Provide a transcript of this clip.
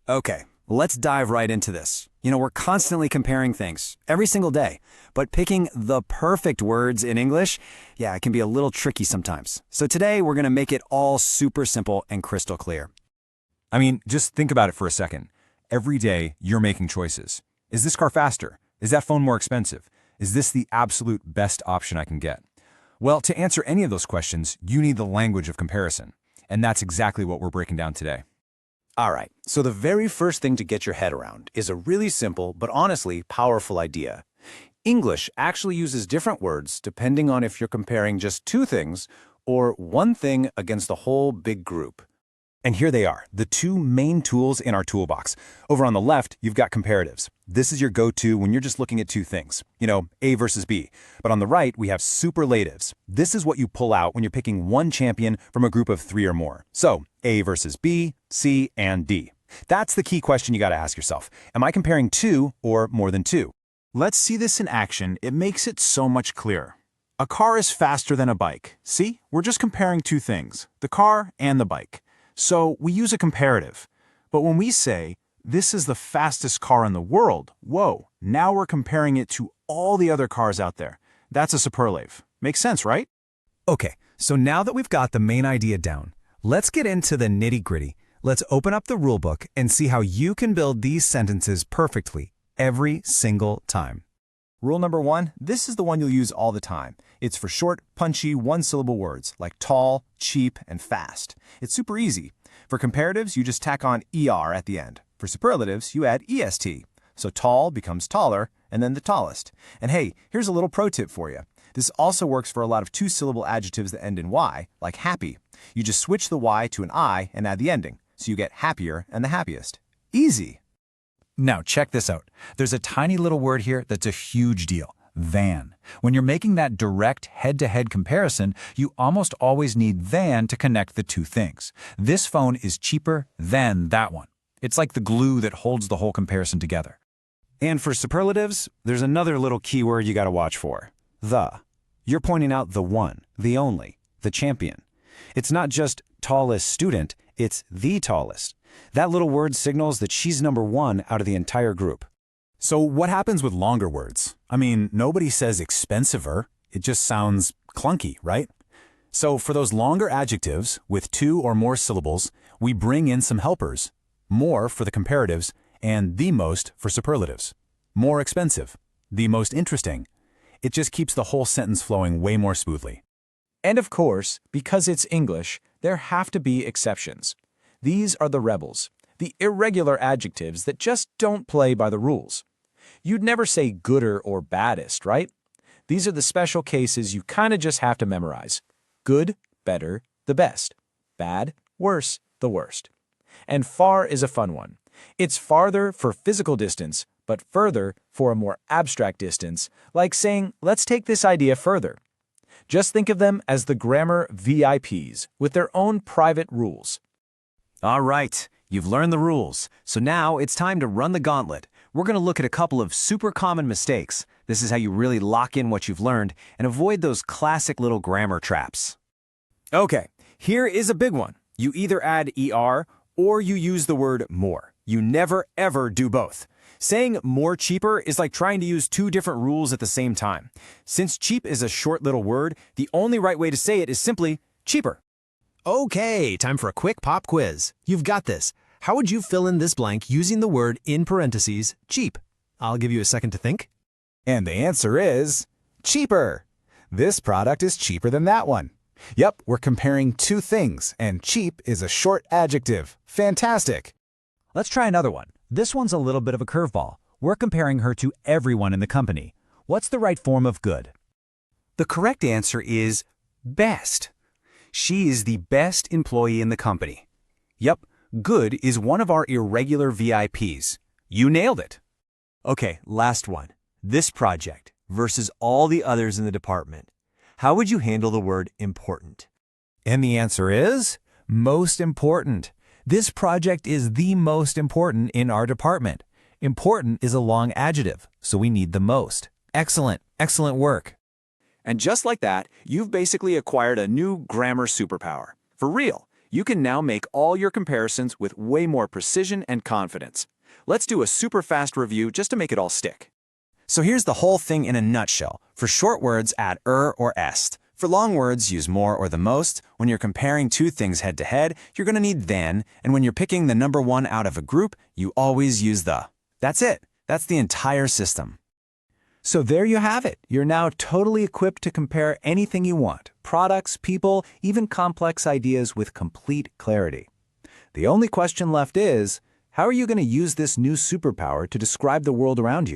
Okay, let's dive right into this. We're constantly comparing things, every single day. But picking the perfect words in English, yeah, it can be a little tricky sometimes. So today, we're going to make it all super simple and crystal clear. I mean, just think about it for a second. Every day, you're making choices. Is this car faster? Is that phone more expensive? Is this the absolute best option I can get? Well, to answer any of those questions, you need the language of comparison. And that's exactly what we're breaking down today. All right, so the very first thing to get your head around is a really simple but honestly powerful idea. English actually uses different words depending on if you're comparing just two things or one thing against the whole big group. And here they are, the two main tools in our toolbox. Over on the left, you've got comparatives. This is your go-to when you're just looking at two things, A versus B. But on the right, we have superlatives. This is what you pull out when you're picking one champion from a group of three or more. So, A versus B, C, and D. That's the key question you got to ask yourself. Am I comparing two or more than two? Let's see this in action. It makes it so much clearer. A car is faster than a bike. See, we're just comparing two things, the car and the bike. So we use a comparative. But when we say, this is the fastest car in the world, whoa, now we're comparing it to all the other cars out there. That's a superlative. Makes sense, right? Okay, so now that we've got the main idea down, let's get into the nitty-gritty. Let's open up the rulebook and see how you can build these sentences perfectly every single time. Rule number 1, this is the one you'll use all the time. It's for short, punchy, one-syllable words like tall, cheap, and fast. It's super easy. For comparatives, you just tack on ER at the end. For superlatives, you add EST. So tall becomes taller, and then the tallest. And hey, here's a little pro tip for you. This also works for a lot of two-syllable adjectives that end in Y, like happy. You just switch the Y to an I and add the ending, so you get happier and the happiest. Easy. Now check this out. There's a tiny little word here that's a huge deal. Than. When you're making that direct head-to-head comparison, you almost always need than to connect the two things. This phone is cheaper than that one. It's like the glue that holds the whole comparison together. And for superlatives, there's another little keyword you got to watch for. The. You're pointing out the one, the only, the champion. It's not just tallest student, it's the tallest. That little word signals that she's number one out of the entire group. So what happens with longer words? I mean, nobody says expensiver. It just sounds clunky, right? So for those longer adjectives with two or more syllables, we bring in some helpers. More for the comparatives and the most for superlatives. More expensive, the most interesting. It just keeps the whole sentence flowing way more smoothly. And of course, because it's English, there have to be exceptions. These are the rebels, the irregular adjectives that just don't play by the rules. You'd never say gooder or baddest, right? These are the special cases you kind of just have to memorize. Good, better, the best. Bad, worse, the worst. And far is a fun one. It's farther for physical distance, but further for a more abstract distance, like saying, let's take this idea further. Just think of them as the grammar VIPs with their own private rules. All right, you've learned the rules. So now it's time to run the gauntlet. We're going to look at a couple of super common mistakes. This is how you really lock in what you've learned and avoid those classic little grammar traps. Okay, here is a big one. You either add ER or you use the word more. You never, ever do both. Saying more cheaper is like trying to use two different rules at the same time. Since cheap is a short little word, the only right way to say it is simply cheaper. Okay, time for a quick pop quiz. You've got this. How would you fill in this blank using the word in parentheses, cheap? I'll give you a second to think. And the answer is cheaper. This product is cheaper than that one. Yep, we're comparing two things, and cheap is a short adjective. Fantastic. Let's try another one. This one's a little bit of a curveball. We're comparing her to everyone in the company. What's the right form of good? The correct answer is best. She is the best employee in the company. Yep, good is one of our irregular VIPs. You nailed it. Okay, last one. This project versus all the others in the department. How would you handle the word important? And the answer is most important. This project is the most important in our department. Important is a long adjective, so we need the most. Excellent, excellent work. And just like that, you've basically acquired a new grammar superpower. For real, You can now make all your comparisons with way more precision and confidence. Let's do a super fast review just to make it all stick. So here's the whole thing in a nutshell. For short words, add or est. For long words, use more or the most. When you're comparing two things head-to-head, you're going to need than, and when you're picking the number one out of a group, you always use the. That's it. That's the entire system. So there you have it. You're now totally equipped to compare anything you want, products, people, even complex ideas with complete clarity. The only question left is, how are you going to use this new superpower to describe the world around you?